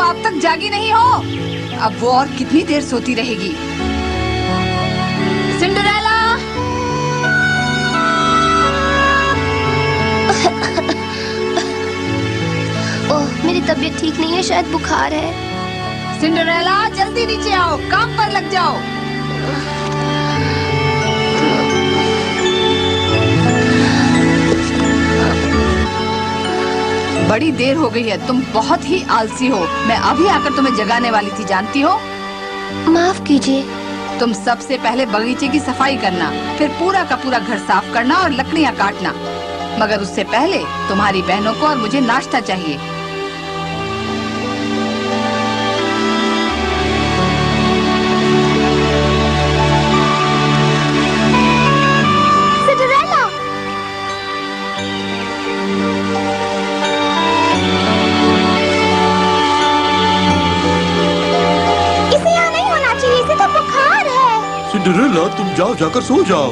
अब तक जागी नहीं हो? अब वो और कितनी देर सोती रहेगी? सिंड्रेला! ओह, मेरी तबीयत ठीक नहीं है, शायद बुखार है। सिंड्रेला, जल्दी नीचे आओ, काम पर लग जाओ। बड़ी देर हो गई है, तुम बहुत ही आलसी हो। मैं अभी आकर तुम्हें जगाने वाली थी, जानती हो? माफ कीजिए। तुम सबसे पहले बगीचे की सफाई करना, फिर पूरा का पूरा घर साफ करना और लकड़ियाँ काटना। मगर उससे पहले तुम्हारी बहनों को और मुझे नाश्ता चाहिए। सिंड्रेला, तुम जाओ, जाकर सो जाओ।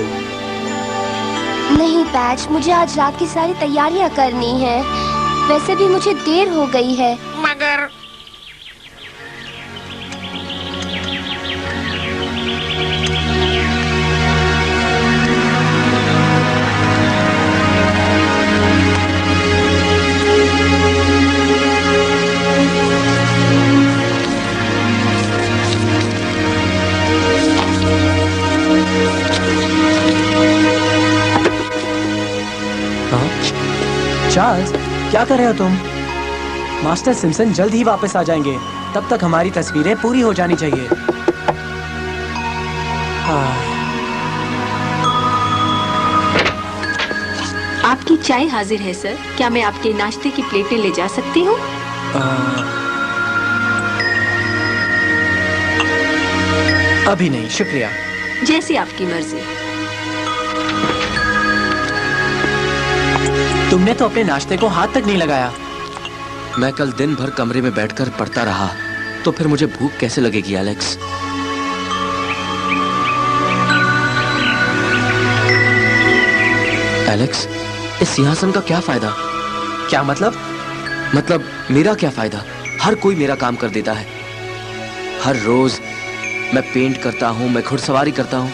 नहीं पैच, मुझे आज रात की सारी तैयारियां करनी है। वैसे भी मुझे देर हो गई है। मगर चार्ल्स, क्या कर रहे हो तुम? मास्टर सिम्पसन जल्द ही वापस आ जाएंगे। तब तक हमारी तस्वीरें पूरी हो जानी चाहिए। आपकी चाय हाजिर है सर। क्या मैं आपके नाश्ते की प्लेटें ले जा सकती हूँ? अभी नहीं, शुक्रिया। जैसी आपकी मर्जी। तुमने तो अपने नाश्ते को हाथ तक नहीं लगाया। मैं कल दिन भर कमरे में बैठकर पढ़ता रहा, तो फिर मुझे भूख कैसे लगेगी एलेक्स? एलेक्स, इस सिंहासन का क्या फायदा? क्या मतलब? मतलब मेरा क्या फायदा? हर कोई मेरा काम कर देता है। हर रोज मैं पेंट करता हूँ, मैं घुड़सवारी करता हूँ।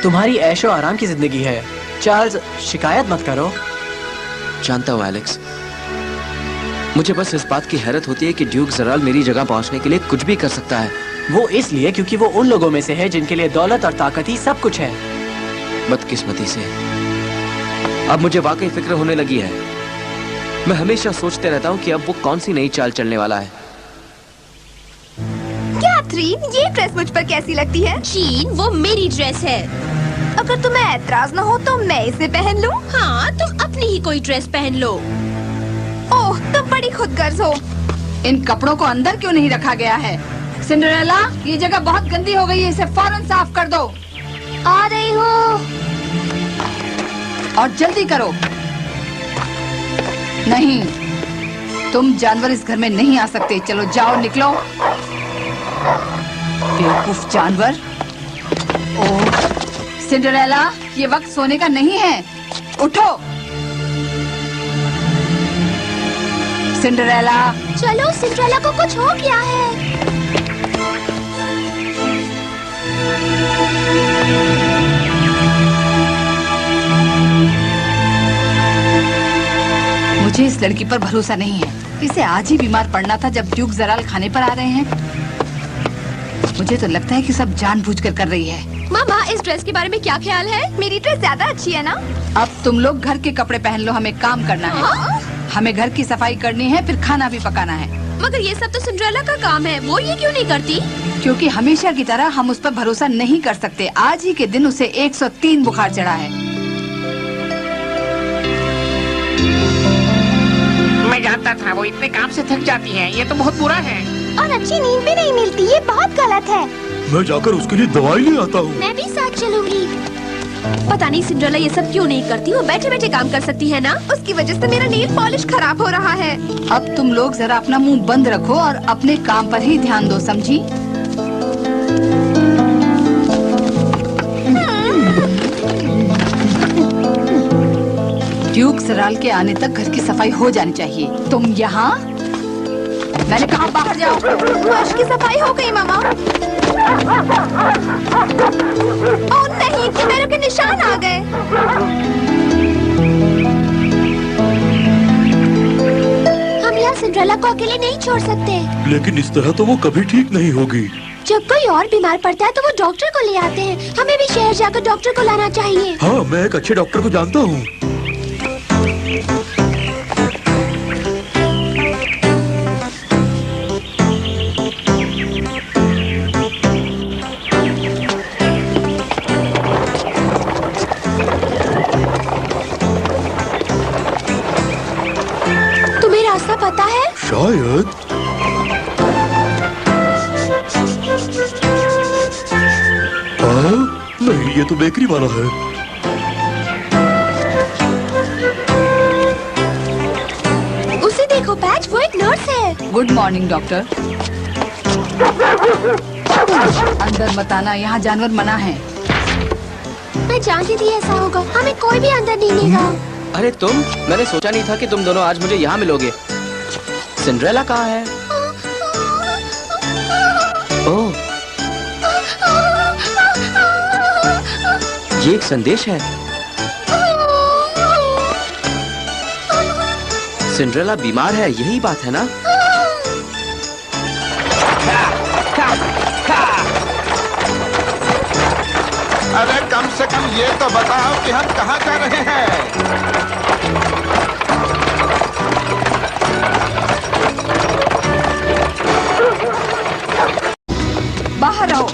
तुम्हारी ऐशो आराम की जिंदगी है चार्ल्स, शिकायत मत करो। जानता हूँ एलेक्स, मुझे बस इस बात की हैरत होती है कि ड्यूक ज़राल मेरी जगह पहुंचने के लिए कुछ भी कर सकता है। वो इसलिए क्योंकि वो उन लोगों में से है जिनके लिए दौलत और ताकत ही सब कुछ है। बदकिस्मती से अब मुझे वाकई फिक्र होने लगी है। मैं हमेशा सोचते रहता हूँ कि अब वो कौन सी नई चाल चलने वाला है। कैथरीन, ये ड्रेस मुझ पर कैसी लगती है? जीन, वो मेरी ड्रेस है। अगर तुम्हें ऐतराज न हो तो मैं इसे पहन लूं? हाँ, तुम अपनी ही कोई ड्रेस पहन लो। ओह, तुम बड़ी खुदगर्ज हो। इन कपड़ों को अंदर क्यों नहीं रखा गया है? सिंड्रेला, ये जगह बहुत गंदी हो गई है, इसे फौरन साफ कर दो। आ रही हूँ। और जल्दी करो। नहीं, तुम जानवर इस घर में नहीं आ सकते। चलो जाओ, निकलो। बेवकूफ जानवर। ओह सिंड्रेला, ये वक्त सोने का नहीं है। उठो सिंड्रेला। चलो, सिंड्रेला को कुछ हो गया है। मुझे इस लड़की पर भरोसा नहीं है। इसे आज ही बीमार पड़ना था जब ड्यूक जराल खाने पर आ रहे हैं। मुझे तो लगता है कि सब जानबूझकर कर रही है। मामा, इस ड्रेस के बारे में क्या ख्याल है? मेरी ड्रेस ज्यादा अच्छी है ना? अब तुम लोग घर के कपड़े पहन लो, हमें काम करना है। हमें घर की सफाई करनी है, फिर खाना भी पकाना है। मगर ये सब तो सिंड्रेला का काम है, वो ये क्यों नहीं करती? क्योंकि हमेशा की तरह हम उस पर भरोसा नहीं कर सकते। आज ही के दिन उसे 103 बुखार चढ़ा है। मैं जानता था वो इतने काम से थक जाती है। ये तो बहुत बुरा है। और अच्छी नींद भी नहीं मिलती, ये बहुत गलत है। मैं जाकर उसके लिए दवाई ले आता हूँ। मैं भी साथ चलूंगी। पता नहीं सिंड्रेला ये सब क्यों नहीं करती। वो बैठे बैठे काम कर सकती है ना। उसकी वजह से मेरा नेल पॉलिश खराब हो रहा है। अब तुम लोग जरा अपना मुंह बंद रखो और अपने काम पर ही ध्यान दो, समझी? ड्यूक जराल के आने तक घर की सफाई हो जानी चाहिए। तुम यहाँ, मैंने कहा बाहर जाओ। फर्श की सफाई हो गई मामा। ओह नहीं, पैरों के निशान आ गए। हम यहाँ सिंड्रेला को अकेले नहीं छोड़ सकते। लेकिन इस तरह तो वो कभी ठीक नहीं होगी। जब कोई और बीमार पड़ता है तो वो डॉक्टर को ले आते हैं। हमें भी शहर जाकर डॉक्टर को लाना चाहिए। हाँ, मैं एक अच्छे डॉक्टर को जानता हूँ। तुम्हें रास्ता पता है? शायद। हाँ, नहीं, ये तो बेकरी वाला है। उसे देखो पैच, वो एक नर्स है। Good morning doctor. अंदर मत आना, यहाँ जानवर मना है। मैं जानती थी ऐसा होगा। हमें कोई भी अंदर नहीं लेगा। अरे तुम, मैंने सोचा नहीं था कि तुम दोनों आज मुझे यहाँ मिलोगे। सिंड्रेला कहाँ है? ओह, ये एक संदेश है। सिंड्रेला बीमार है, यही बात है ना? अरे कम से कम ये तो बताओ कि हम कहाँ जा रहे हैं। बाहर रहो,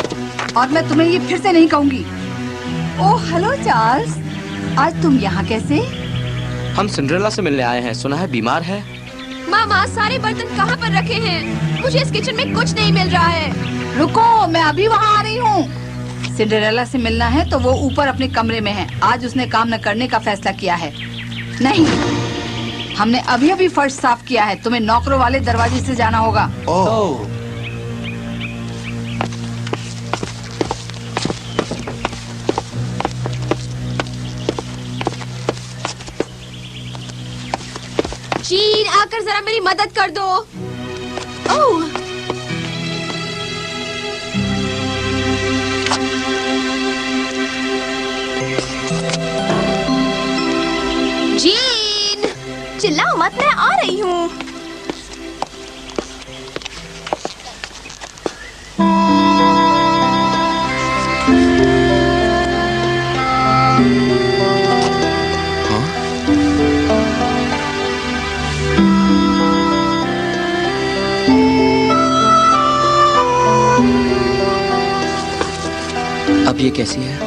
और मैं तुम्हें ये फिर से नहीं कहूँगी। ओह हेलो चार्ल्स, आज तुम यहाँ कैसे? हम सिंड्रेला से मिलने आए हैं। सुना है बीमार है। मामा, सारे बर्तन कहाँ पर रखे हैं? मुझे इस किचन में कुछ नहीं मिल रहा है। रुको, मैं अभी वहाँ आ रही हूँ। सिंड्रेला से मिलना है तो वो ऊपर अपने कमरे में है। आज उसने काम न करने का फैसला किया है। नहीं, हमने अभी अभी फर्श साफ किया है। तुम्हें नौकरों वाले दरवाजे से जाना होगा। ओह, जीन, आकर जरा मेरी मदद कर दो। ओह, जीन, चिल्लाओ मत, मैं आ रही हूँ। अब ये कैसी है?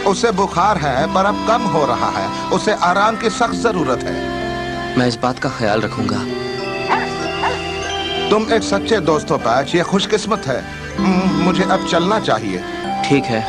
उसे बुखार है पर अब कम हो रहा है। उसे आराम की सख्त जरूरत है। मैं इस बात का ख्याल रखूंगा। तुम एक सच्चे दोस्त हो पैच, ये खुशकिस्मत है। मुझे अब चलना चाहिए। ठीक है।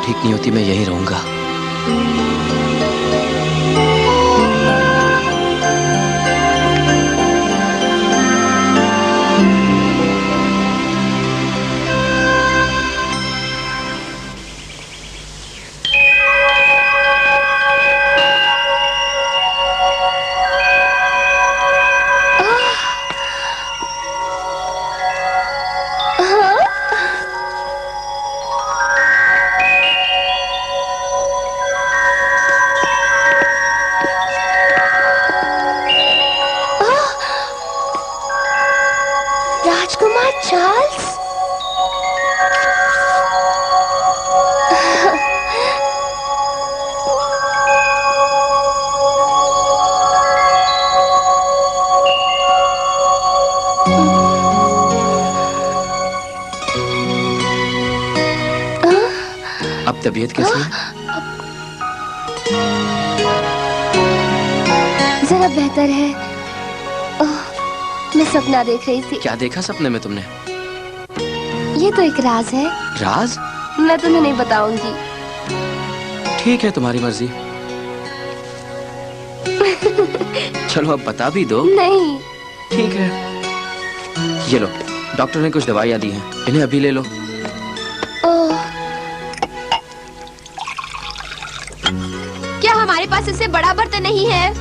ठीक नहीं होती मैं यहीं रहूंगा। राजकुमार चार्ल्स, अब तबीयत कैसी है? जरा बेहतर है। मैं सपना देख रही थी। क्या देखा सपने में तुमने? ये तो एक राज है। राज? मैं तुम्हें नहीं बताऊंगी। ठीक है, तुम्हारी मर्जी। चलो अब बता भी दो। नहीं। ठीक है, ये लो, डॉक्टर ने कुछ दवाइयाँ दी हैं, इन्हें अभी ले लो। क्या हमारे पास इससे बड़ा बर्तन नहीं है?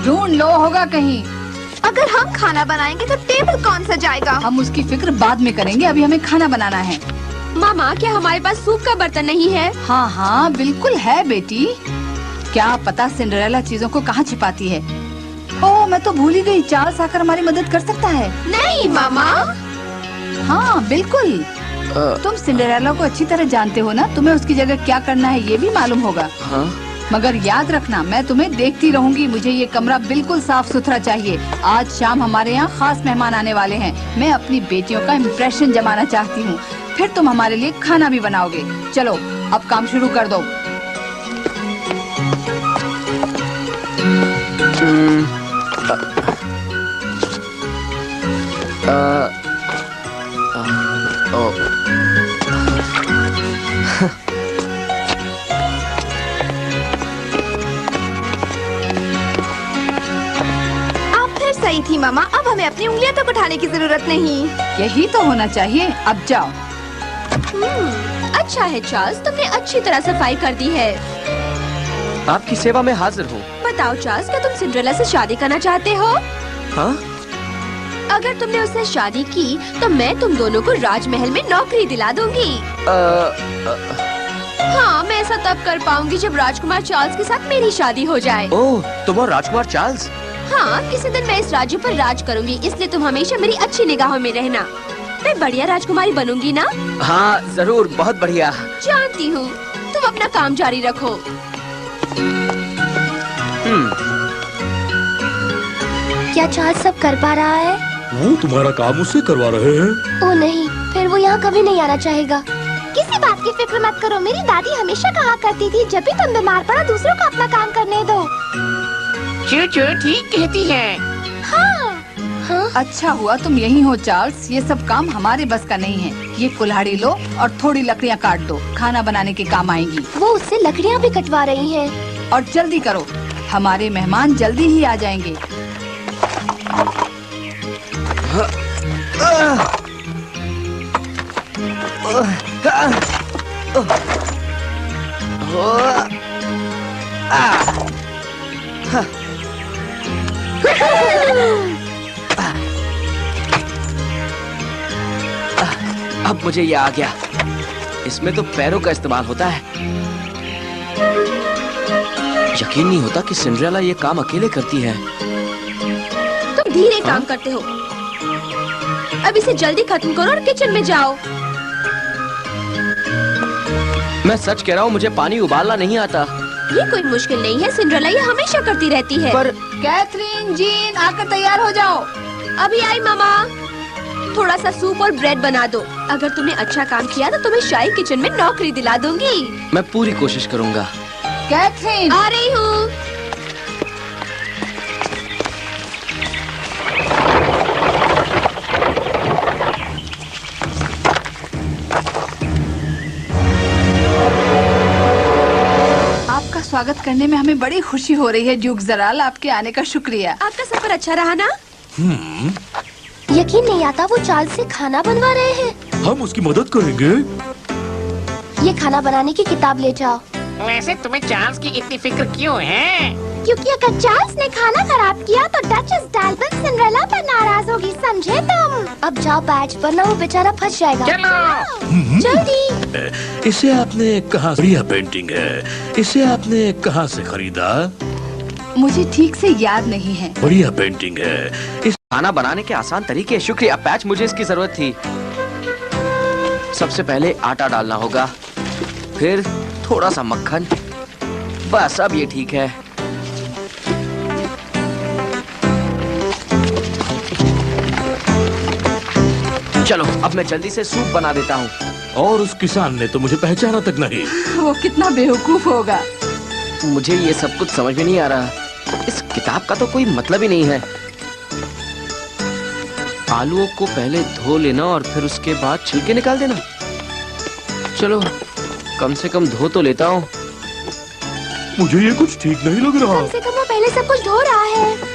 ढूंढ लो, होगा कहीं। अगर हम खाना बनाएंगे तो टेबल कौन सजाएगा? हम उसकी फिक्र बाद में करेंगे, अभी हमें खाना बनाना है। मामा, क्या हमारे पास सूप का बर्तन नहीं है? हाँ हाँ बिल्कुल है बेटी। क्या पता सिंड्रेला चीजों को कहाँ छिपाती है। ओह, मैं तो भूल ही गई, चार्ल्स आकर हमारी मदद कर सकता है। नहीं मामा। हाँ बिल्कुल। तुम सिंड्रेला को अच्छी तरह जानते हो ना, तुम्हें उसकी जगह क्या करना है ये भी मालूम होगा। हाँ? मगर याद रखना, मैं तुम्हें देखती रहूंगी। मुझे ये कमरा बिल्कुल साफ सुथरा चाहिए। आज शाम हमारे यहाँ खास मेहमान आने वाले हैं। मैं अपनी बेटियों का इम्प्रेशन जमाना चाहती हूँ। फिर तुम हमारे लिए खाना भी बनाओगे। चलो अब काम शुरू कर दो। सही थी मामा, अब हमें अपनी उंगलियां तक उठाने की जरूरत नहीं। यही तो होना चाहिए। अब जाओ। अच्छा है चार्ल्स, तुमने अच्छी तरह सफाई कर दी है। आपकी सेवा में हाजिर हूँ। बताओ चार्ल्स, क्या तुम सिंड्रेला से शादी करना चाहते हो? हाँ? अगर तुमने उससे शादी की तो मैं तुम दोनों को राजमहल में नौकरी दिला दूंगी। हाँ, मैं ऐसा तब कर पाऊंगी जब राजकुमार चार्ल्स के साथ मेरी शादी हो जाए। ओह, तुम और राजकुमार चार्ल्स? हाँ, किसी दिन मैं इस राज्य पर राज करूंगी, इसलिए तुम हमेशा मेरी अच्छी निगाहों में रहना। मैं बढ़िया राजकुमारी बनूंगी ना? हाँ जरूर, बहुत बढ़िया। जानती हूँ। तुम अपना काम जारी रखो। क्या चार्ल्स सब कर पा रहा है? वो तुम्हारा काम उससे करवा रहे हैं। ओ नहीं, फिर वो यहाँ कभी नहीं आना चाहेगा। किसी बात की फिक्र मत करो। मेरी दादी हमेशा कहा करती थी, जब भी तुम बीमार पड़ो दूसरों को अपना काम करने दो। चूचू ठीक कहती है। हाँ। हाँ? अच्छा हुआ तुम यहीं हो चार्ल्स। ये सब काम हमारे बस का नहीं है। ये कुल्हाड़ी लो और थोड़ी लकड़ियाँ काट दो, खाना बनाने के काम आएंगी। वो उससे लकड़ियाँ भी कटवा रही हैं। और जल्दी करो, हमारे मेहमान जल्दी ही आ जाएंगे। अब मुझे ये आ गया। इसमें तो पैरों का इस्तेमाल होता है। यकीन नहीं होता कि सिंड्रेला ये काम अकेले करती है। तुम धीरे काम करते हो। अब इसे जल्दी खत्म करो और किचन में जाओ। मैं सच कह रहा हूँ, मुझे पानी उबालना नहीं आता। ये कोई मुश्किल नहीं है, सिंड्रेला ये हमेशा करती रहती है। पर कैथरीन, जीन, आकर तैयार हो जाओ। अभी आई मामा। थोड़ा सा सूप और ब्रेड बना दो। अगर तुमने अच्छा काम किया तो तुम्हें शाही किचन में नौकरी दिला दूंगी। मैं पूरी कोशिश करूँगा। कैथरीन, आ रही हूँ। स्वागत करने में हमें बड़ी खुशी हो रही है ड्यूक जराल। आपके आने का शुक्रिया। आपका सफर अच्छा रहा ना? यकीन नहीं आता वो चार्ल्स से खाना बनवा रहे हैं। हम उसकी मदद करेंगे। ये खाना बनाने की किताब ले जाओ। वैसे तुम्हें चार्ल्स की इतनी फिक्र क्यों है? क्योंकि अगर चार्ल्स ने खाना खराब किया तो डचेस डाल्बन सिंड्रेला पर नाराज होगी, समझे तुम? अब जाओ बैच, वरना वो बेचारा फंस जाएगा। चलो। जल्दी। इसे आपने कहाँ? बढ़िया पेंटिंग है। इसे आपने कहाँ से खरीदा? मुझे ठीक से याद नहीं है। बढ़िया पेंटिंग है। इस खाना बनाने के आसान तरीके। शुक्रिया पैच, मुझे इसकी जरूरत थी। सबसे पहले आटा डालना होगा, फिर थोड़ा सा मक्खन। बस अब ये ठीक है। चलो अब मैं जल्दी से सूप बना देता हूँ। और उस किसान ने तो मुझे पहचाना तक नहीं। वो कितना बेवकूफ होगा। मुझे ये सब कुछ समझ में नहीं आ रहा। इस किताब का तो कोई मतलब ही नहीं है। आलूओं को पहले धो लेना और फिर उसके बाद छिलके निकाल देना। चलो कम से कम धो तो लेता हूँ। मुझे ये कुछ ठीक नहीं लग रहा। कम से कम वो पहले सब कुछ धो रहा है।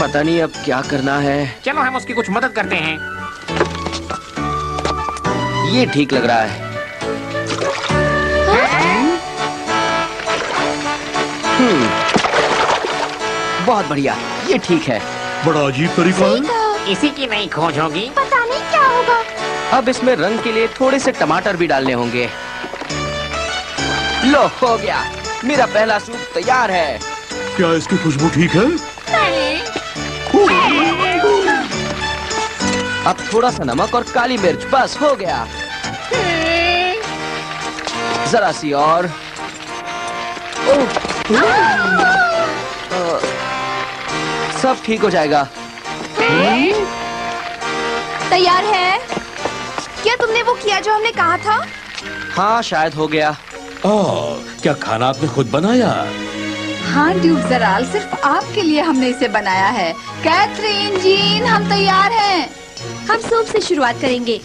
पता नहीं अब क्या करना है। चलो हम उसकी कुछ मदद करते हैं। ये ठीक लग रहा है। बहुत बढ़िया, ये ठीक है। बड़ा अजीब तरीका है। इसी की नई खोज होगी। पता नहीं क्या होगा। अब इसमें रंग के लिए थोड़े से टमाटर भी डालने होंगे। लो हो गया, मेरा पहला सूप तैयार है। क्या इसकी खुशबू ठीक है? अब थोड़ा सा नमक और काली मिर्च, बस हो गया। जरा सी और। सब ठीक हो जाएगा। तैयार है? क्या तुमने वो किया जो हमने कहा था? हाँ शायद हो गया। क्या खाना आपने खुद बनाया? हाँ ड्यूक जराल, सिर्फ आपके लिए हमने इसे बनाया है। कैथरीन, जीन, हम तैयार हैं। हम सूप से शुरुआत करेंगे।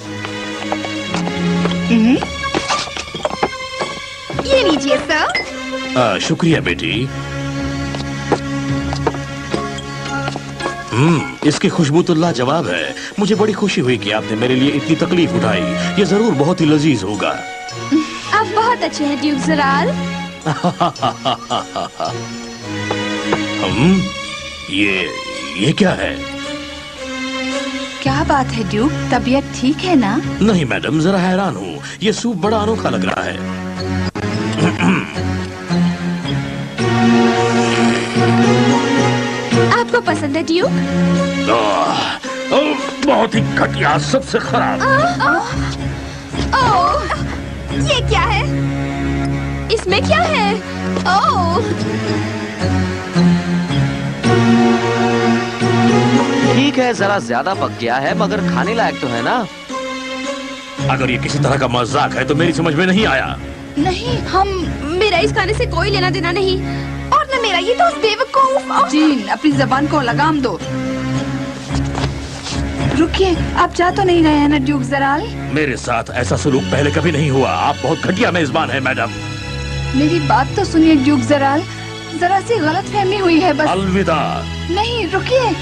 ये लीजिए सर। शुक्रिया बेटी। इसकी खुशबू तो लाजवाब है। मुझे बड़ी खुशी हुई कि आपने मेरे लिए इतनी तकलीफ उठाई। ये जरूर बहुत ही लजीज होगा। आप बहुत अच्छे हैं ड्यूक जराल। ये क्या है? क्या बात है ड्यूक, तबीयत ठीक है ना? नहीं मैडम, जरा हैरान हूँ। ये सूप बड़ा अनोखा लग रहा है। आपको पसंद है ड्यूक? बहुत ही घटिया, सबसे खराब। ये क्या है? इसमें क्या है? ठीक है, जरा ज्यादा पक गया है, मगर खाने लायक तो है ना। अगर ये किसी तरह का मजाक है तो मेरी समझ में नहीं आया। नहीं, हम मेरा इस खाने से कोई लेना देना नहीं। और न मेरा, ये तो उस बेवकूफ। जीन, अपनी जबान को लगाम दो। रुकिए, आप जा तो नहीं रहे हैं ना ड्यूक जराल? मेरे साथ ऐसा सलूक पहले कभी नहीं हुआ। आप बहुत घटिया मेजबान हैं मैडम। मेरी बात तो सुनिए ड्यूक जराल, जरा सी गलतफहमी हुई है बस। अलविदा। नहीं, रुकिए।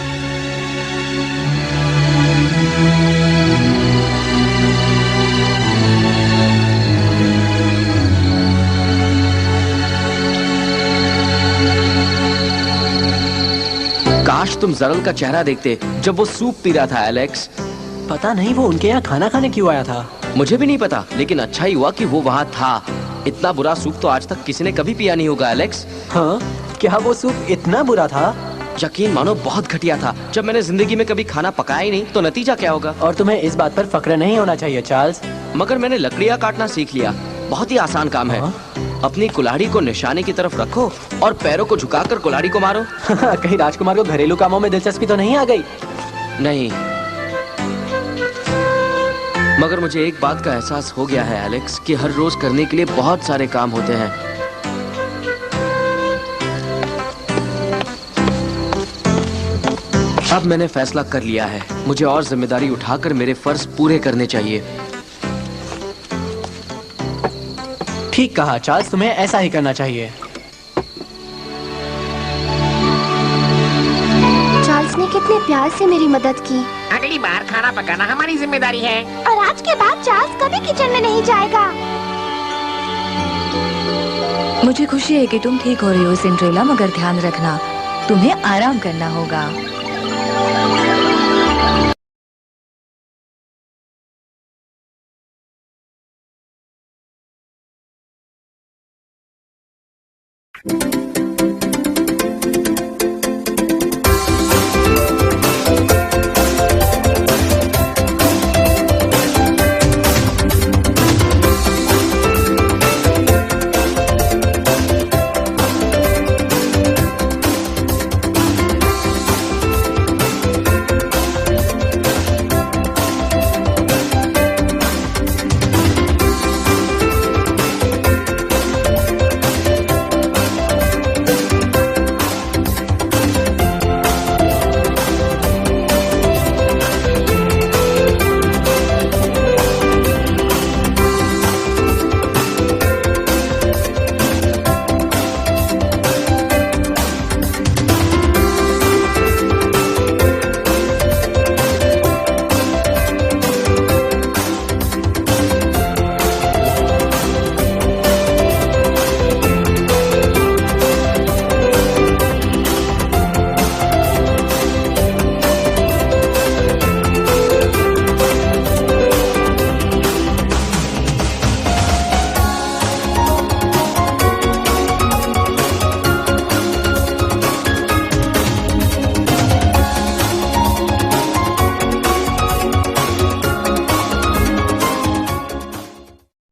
काश तुम जरल का चेहरा देखते जब वो सूप पी रहा था एलेक्स। पता नहीं वो उनके यहाँ खाना खाने क्यों आया था। मुझे भी नहीं पता, लेकिन अच्छा ही हुआ कि वो वहाँ था। इतना बुरा सूप तो आज तक किसी ने कभी पिया नहीं होगा एलेक्स। हाँ, क्या वो सूप इतना बुरा था? यकीन मानो बहुत घटिया था। जब मैंने जिंदगी में कभी खाना पकाया ही नहीं तो नतीजा क्या होगा। और तुम्हें इस बात पर फक्र नहीं होना चाहिए चार्ल्स। मगर मैंने लकड़ियाँ काटना सीख लिया। बहुत ही आसान काम है। अपनी कुल्हाड़ी को निशाने की तरफ रखो और पैरों को झुकाकर कुल्हाड़ी को मारो। कहीं राजकुमार को घरेलू कामों में दिलचस्पी तो नहीं आ गई? नहीं, मगर मुझे एक बात का एहसास हो गया है एलेक्स कि हर रोज करने के लिए बहुत सारे काम होते हैं। अब मैंने फैसला कर लिया है, मुझे और जिम्मेदारी उठाकर मेरे फर्ज पूरे करने चाहिए। ठीक कहा चार्ल्स, तुम्हें ऐसा ही करना चाहिए। चार्ल्स ने कितने प्यार से मेरी मदद की। अगली बार खाना पकाना हमारी जिम्मेदारी है। और आज के बाद चार्ल्स कभी किचन में नहीं जाएगा। मुझे खुशी है कि तुम ठीक हो रही हो सिंड्रेला, मगर ध्यान रखना तुम्हें आराम करना होगा।